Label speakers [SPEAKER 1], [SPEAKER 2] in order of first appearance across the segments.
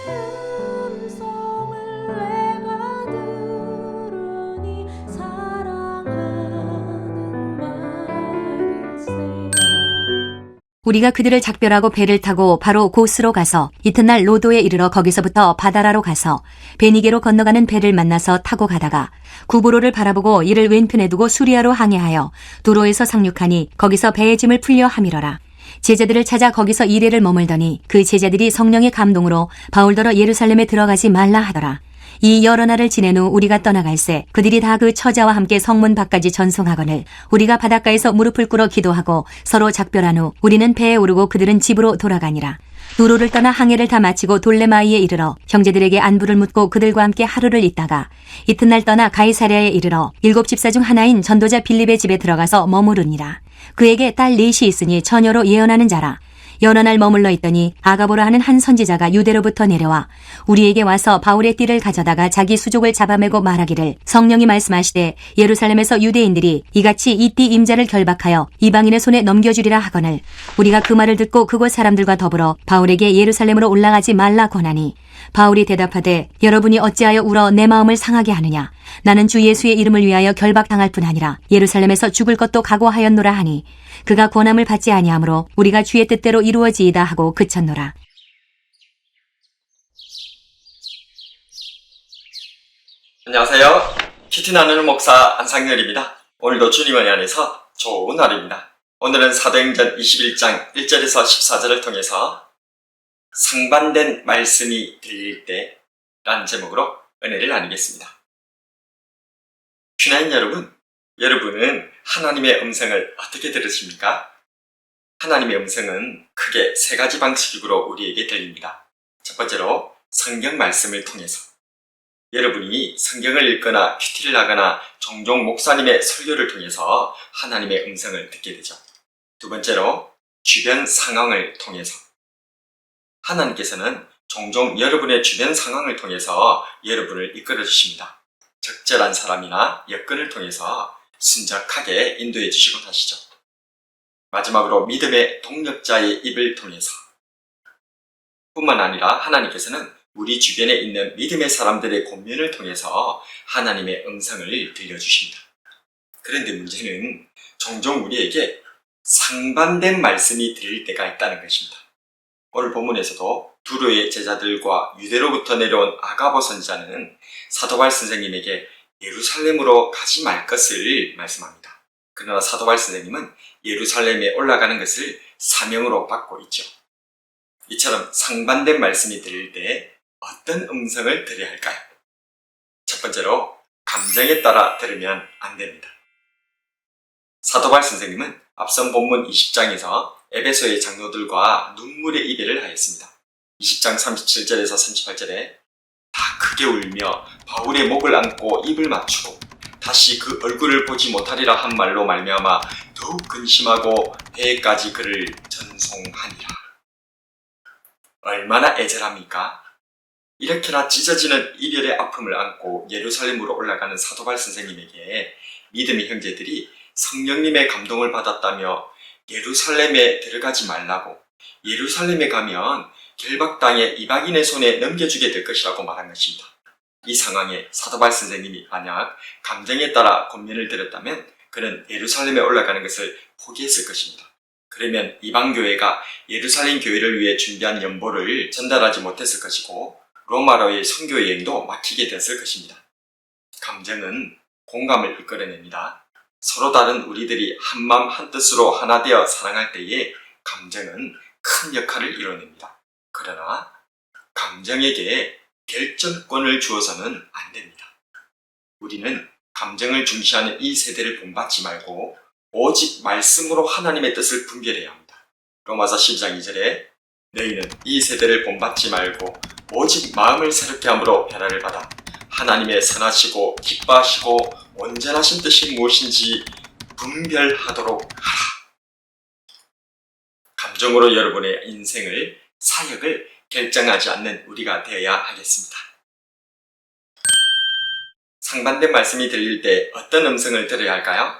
[SPEAKER 1] 음성을 내가 들으니 사랑하는 말일세.
[SPEAKER 2] 우리가 그들을 작별하고 배를 타고 바로 고스로 가서 이튿날 로도에 이르러 거기서부터 바다라로 가서 베니게로 건너가는 배를 만나서 타고 가다가 구브로를 바라보고 이를 왼편에 두고 수리아로 항해하여 두로에서 상륙하니 거기서 배의 짐을 풀려 함이러라. 제자들을 찾아 거기서 이레를 머물더니 그 제자들이 성령의 감동으로 바울더러 예루살렘에 들어가지 말라 하더라. 이 여러 날을 지낸 후 우리가 떠나갈새 그들이 다 그 처자와 함께 성문 밖까지 전송하거늘 우리가 바닷가에서 무릎을 꿇어 기도하고 서로 작별한 후 우리는 배에 오르고 그들은 집으로 돌아가니라. 두로를 떠나 항해를 다 마치고 돌레마이에 이르러 형제들에게 안부를 묻고 그들과 함께 하루를 있다가 이튿날 떠나 가이사랴에 이르러 7 집사 중 하나인 전도자 빌립의 집에 들어가서 머무르니라. 그에게 딸 넷이 있으니 처녀로 예언하는 자라. 여러 날 머물러 있더니 아가보라 하는 한 선지자가 유대로부터 내려와 우리에게 와서 바울의 띠를 가져다가 자기 수족을 잡아매고 말하기를 성령이 말씀하시되 예루살렘에서 유대인들이 이같이 이 띠 임자를 결박하여 이방인의 손에 넘겨주리라 하거늘 우리가 그 말을 듣고 그곳 사람들과 더불어 바울에게 예루살렘으로 올라가지 말라 권하니 바울이 대답하되 여러분이 어찌하여 울어 내 마음을 상하게 하느냐. 나는 주 예수의 이름을 위하여 결박당할 뿐 아니라 예루살렘에서 죽을 것도 각오하였노라 하니 그가 권함을 받지 아니하므로 우리가 주의 뜻대로 이루어지이다 하고 그쳤노라.
[SPEAKER 3] 안녕하세요. 키티 나누는 목사 안상열입니다. 오늘도 주님의 안에서 좋은 하루입니다. 오늘은 사도행전 21장 1절에서 14절을 통해서 상반된 말씀이 들릴 때 라는 제목으로 은혜를 나누겠습니다. 큐나인 여러분, 여러분은 하나님의 음성을 어떻게 들으십니까? 하나님의 음성은 크게 세 가지 방식으로 우리에게 들립니다. 첫 번째로 성경 말씀을 통해서 여러분이 성경을 읽거나 큐티를 하거나 종종 목사님의 설교를 통해서 하나님의 음성을 듣게 되죠. 두 번째로 주변 상황을 통해서 하나님께서는 종종 여러분의 주변 상황을 통해서 여러분을 이끌어 주십니다. 적절한 사람이나 여건을 통해서 순적하게 인도해 주시곤 하시죠. 마지막으로 믿음의 동력자의 입을 통해서 뿐만 아니라 하나님께서는 우리 주변에 있는 믿음의 사람들의 권면을 통해서 하나님의 음성을 들려주십니다. 그런데 문제는 종종 우리에게 상반된 말씀이 들릴 때가 있다는 것입니다. 오늘 본문에서도 두로의 제자들과 유대로부터 내려온 아가보 선지자는 사도바울 선생님에게 예루살렘으로 가지 말 것을 말씀합니다. 그러나 사도바울 선생님은 예루살렘에 올라가는 것을 사명으로 받고 있죠. 이처럼 상반된 말씀이 들릴 때 어떤 음성을 들어야 할까요? 첫 번째로 감정에 따라 들으면 안 됩니다. 사도바울 선생님은 앞선 본문 20장에서 에베소의 장로들과 눈물의 이별을 하였습니다. 20장 37절에서 38절에 다 크게 울며 바울의 목을 안고 입을 맞추고 다시 그 얼굴을 보지 못하리라 한 말로 말미암아 더욱 근심하고 배에까지 그를 전송하니라. 얼마나 애절합니까? 이렇게나 찢어지는 이별의 아픔을 안고 예루살렘으로 올라가는 사도바울 선생님에게 믿음의 형제들이 성령님의 감동을 받았다며 예루살렘에 들어가지 말라고, 예루살렘에 가면 결박당해 이방인의 손에 넘겨주게 될 것이라고 말한 것입니다. 이 상황에 사도바울 선생님이 만약 감정에 따라 권면을 들었다면 그는 예루살렘에 올라가는 것을 포기했을 것입니다. 그러면 이방교회가 예루살렘 교회를 위해 준비한 연보를 전달하지 못했을 것이고 로마로의 선교 여행도 막히게 됐을 것입니다. 감정은 공감을 이끌어냅니다. 서로 다른 우리들이 한마음 한뜻으로 하나 되어 사랑할 때에 감정은 큰 역할을 이뤄냅니다. 그러나 감정에게 결정권을 주어서는 안 됩니다. 우리는 감정을 중시하는 이 세대를 본받지 말고 오직 말씀으로 하나님의 뜻을 분별해야 합니다. 로마서 12장 2절에 너희는 이 세대를 본받지 말고 오직 마음을 새롭게 함으로 변화를 받아 하나님의 선하시고 기뻐하시고 온전하신 뜻이 무엇인지 분별하도록 하라. 감정으로 여러분의 인생을, 사역을 결정하지 않는 우리가 되어야 하겠습니다. 상반된 말씀이 들릴 때 어떤 음성을 들어야 할까요?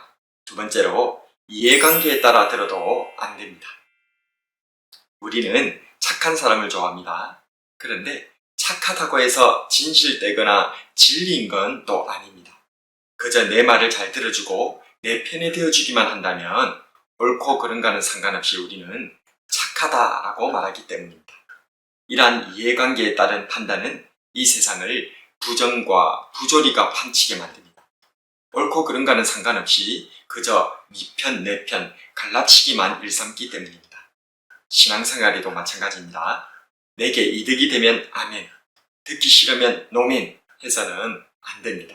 [SPEAKER 3] 두 번째로 이해관계에 따라 들어도 안 됩니다. 우리는 착한 사람을 좋아합니다. 그런데 착하다고 해서 진실되거나 진리인 건 또 아닙니다. 그저 내 말을 잘 들어주고 내 편에 되어주기만 한다면 옳고 그른가는 상관없이 우리는 착하다라고 말하기 때문입니다. 이러한 이해관계에 따른 판단은 이 세상을 부정과 부조리가 판치게 만듭니다. 옳고 그른가는 상관없이 그저 네 편, 내 편 갈라치기만 일삼기 때문입니다. 신앙생활에도 마찬가지입니다. 내게 이득이 되면 아멘, 듣기 싫으면 노멘 해서는 안 됩니다.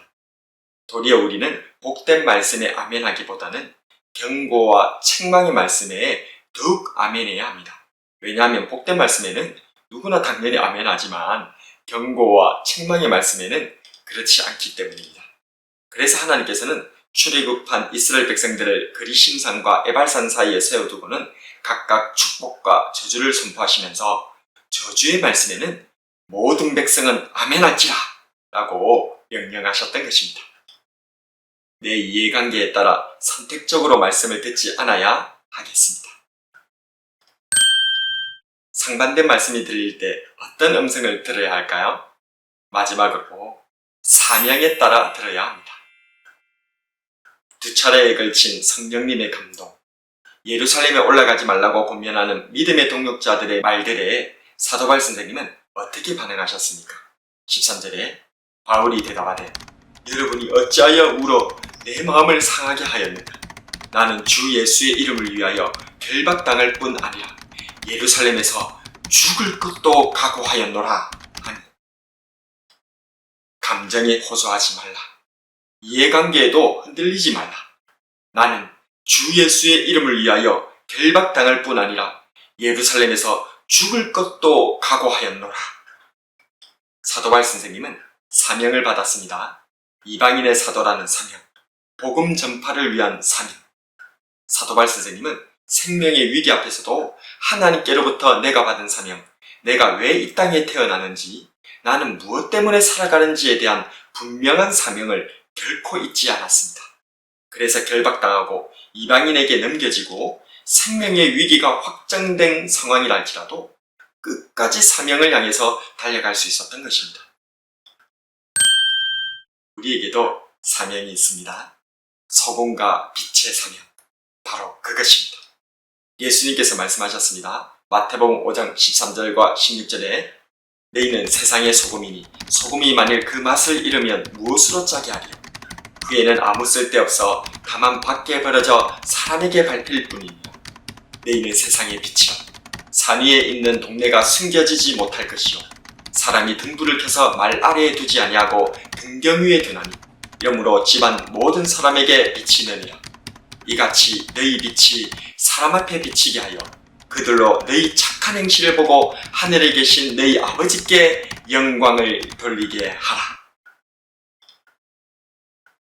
[SPEAKER 3] 도리어 우리는 복된 말씀에 아멘하기보다는 경고와 책망의 말씀에 더욱 아멘해야 합니다. 왜냐하면 복된 말씀에는 누구나 당연히 아멘하지만 경고와 책망의 말씀에는 그렇지 않기 때문입니다. 그래서 하나님께서는 출애굽한 이스라엘 백성들을 그리심산과 에발산 사이에 세워두고는 각각 축복과 저주를 선포하시면서 저주의 말씀에는 모든 백성은 아멘할지라 라고 명령하셨던 것입니다. 내 이해관계에 따라 선택적으로 말씀을 듣지 않아야 하겠습니다. 상반된 말씀이 들릴 때 어떤 음성을 들어야 할까요? 마지막으로 사명에 따라 들어야 합니다. 두 차례에 걸친 성령님의 감동, 예루살렘에 올라가지 말라고 권면하는 믿음의 동역자들의 말들에 사도바울 선생님은 어떻게 반응하셨습니까? 13절에 바울이 대답하되 여러분이 어찌하여 울어 내 마음을 상하게 하였는가? 나는 주 예수의 이름을 위하여 결박당할 뿐 아니라 예루살렘에서 죽을 것도 각오하였노라 하니 감정에 호소하지 말라. 이해관계에도 흔들리지 말라. 나는 주 예수의 이름을 위하여 결박당할 뿐 아니라 예루살렘에서 죽을 것도 각오하였노라. 사도바울 선생님은 사명을 받았습니다. 이방인의 사도라는 사명, 복음 전파를 위한 사명. 사도바울 선생님은 생명의 위기 앞에서도 하나님께로부터 내가 받은 사명, 내가 왜 이 땅에 태어나는지, 나는 무엇 때문에 살아가는지에 대한 분명한 사명을 결코 잊지 않았습니다. 그래서 결박당하고 이방인에게 넘겨지고 생명의 위기가 확정된 상황이랄지라도 끝까지 사명을 향해서 달려갈 수 있었던 것입니다. 우리에게도 사명이 있습니다. 소금과 빛의 사명, 바로 그것입니다. 예수님께서 말씀하셨습니다. 마태복음 5장 13절과 16절에 너희는 세상의 소금이니 소금이 만일 그 맛을 잃으면 무엇으로 짜게 하리요? 그에는 아무 쓸데없어 다만 밖에 버려져 사람에게 밟힐 뿐이며 너희는 세상의 빛이라. 산 위에 있는 동네가 숨겨지지 못할 것이요 사람이 등불을 켜서 말 아래에 두지 아니하고 등경 위에 두나니 이러므로 집안 모든 사람에게 비치느니라. 이같이 너희 빛이 사람 앞에 비치게 하여 그들로 너희 착한 행실을 보고 하늘에 계신 너희 아버지께 영광을 돌리게 하라.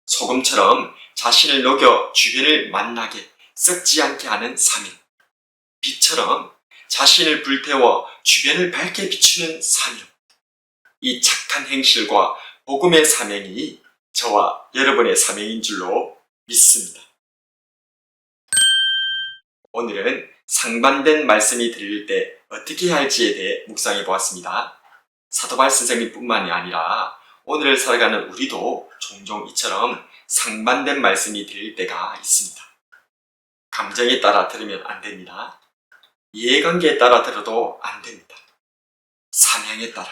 [SPEAKER 3] 소금처럼 자신을 녹여 주변을 만나게 썩지 않게 하는 사명, 빛처럼 자신을 불태워 주변을 밝게 비추는 사명, 이 착한 행실과 복음의 사명이 저와 여러분의 사명인 줄로 믿습니다. 오늘은 상반된 말씀이 들릴 때 어떻게 해야 할지에 대해 묵상해 보았습니다. 사도바울 선생님뿐만이 아니라 오늘을 살아가는 우리도 종종 이처럼 상반된 말씀이 들릴 때가 있습니다. 감정에 따라 들으면 안 됩니다. 이해관계에 따라 들어도 안 됩니다. 사명에 따라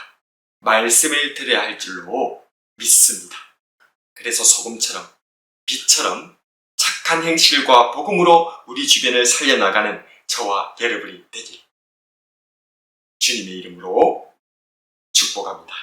[SPEAKER 3] 말씀을 들어야 할 줄로 믿습니다. 그래서 소금처럼 빛처럼 착한 행실과 복음으로 우리 주변을 살려나가는 저와 여러분이 되길 주님의 이름으로 축복합니다.